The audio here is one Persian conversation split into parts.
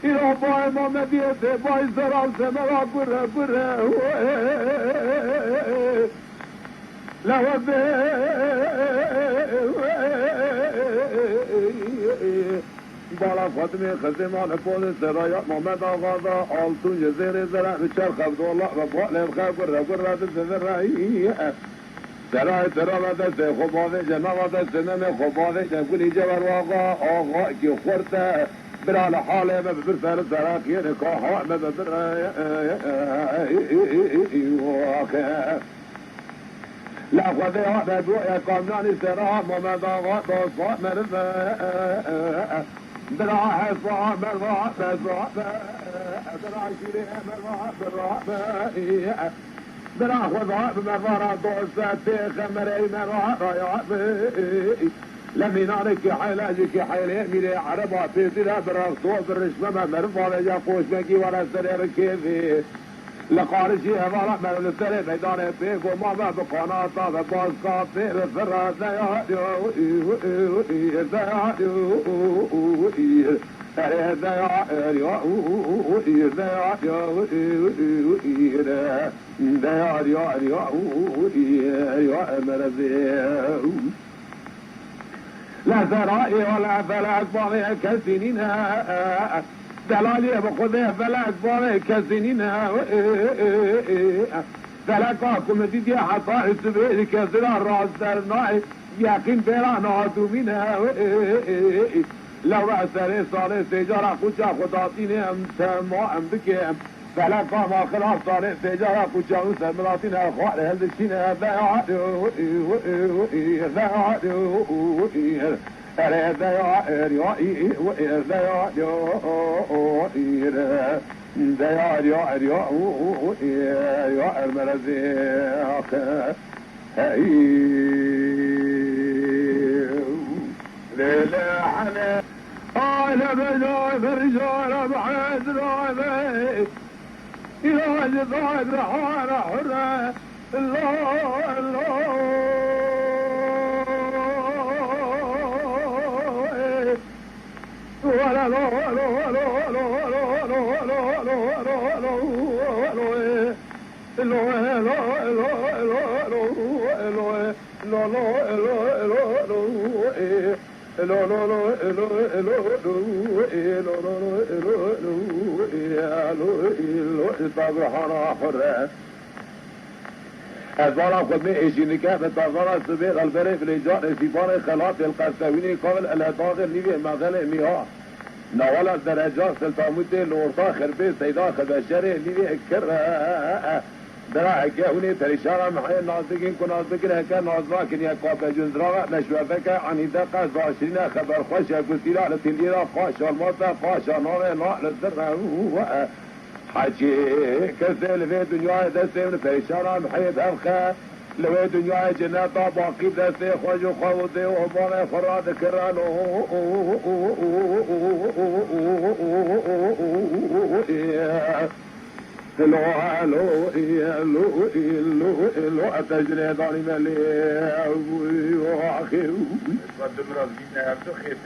ایرا با امامدیت بای زرال سمرا بره بره لوه بالا فاطمه خزمان پول سرایات محمد آغازا آلتون جزیر زرع بچرخ عبدالله و بحل بخیر بره زرعی سرای ترامده خوباده جنابده سنن خوباده جنگولی جبر آقا که خورده برال حاله ما ببرسر سراخي نكاح ما ببر لا خذ هذا بويا قامناني سرا ما ضاغط صوت مرفا برا حصا مرا برا برا شيري مرا برا خذ مرا دوست خمري مرا رايا لمنانك حيلاجك حيلين ميري عربا تيتنا برغصو بالرشمة مرفا لجا قوش مكي ولا سرير كيفي لقارشي هفارة من السري ميدان بيك وما بقناطة بباسقا بير فرا لا زرائي ولا فلات باغي كسنينها دلالي بخذها فلات باغي كسنينها فلاتاكم ديدي حصائي سبيل كسرا راس درناي يقين بيرا نادو منها لو أسري صالي سجارة خشا خطاطيني ما بكيم فلقى ما خلاف صالح تجارة كشاو سمراتنا خوار هذا باع إلى جزائر رحانة حرة الله الله ولا لا لا لا أزارة خدمة إيشينيكا بتازارة سبيل البري في الإجار إسيبان خلاف القسويني قابل الأطاغر نيبه مغل مياه نوالا درجات سلطاموتي لورطا خربي سيدا خبشري نيبه اكر درا هكاوني تريشارا محيا نازدقين كنازدقين هكا نازدقين يقابل جنزراغا نشوفك عن دقا زاشرين خبر خوشا قسيلا لتنديرا قاشا الموتا قاشا نارا نار للدرع حاجي كسل في دنيا دسم تريشارا محيا بأبخا لو دنيا جناتا باقي دسي خوش خوضي وهبانا فراد كرانو لو أتجري ظالم لي وآخر قدم رزقنا أبدو خير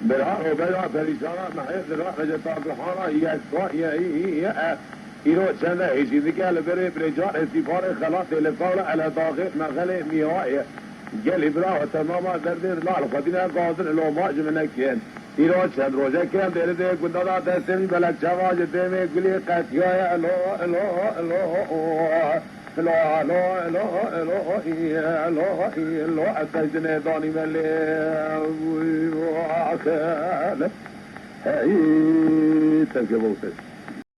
برا وبرا فريشانا محيط لراحة طابحانا هي إيرو چنده هیچی دیگه بره برجان استفار خلاص لفاول على ضاغط مغلي ميوائي قال إبراه تماما دردير لا الخدينة قادر لو ماج منكين إيرو چند روزه كان دير دي قدادا تسمي بلد شواج ديمي قلي قتيايا لو أتجني داني ملي وآخر هاي تنكبوتك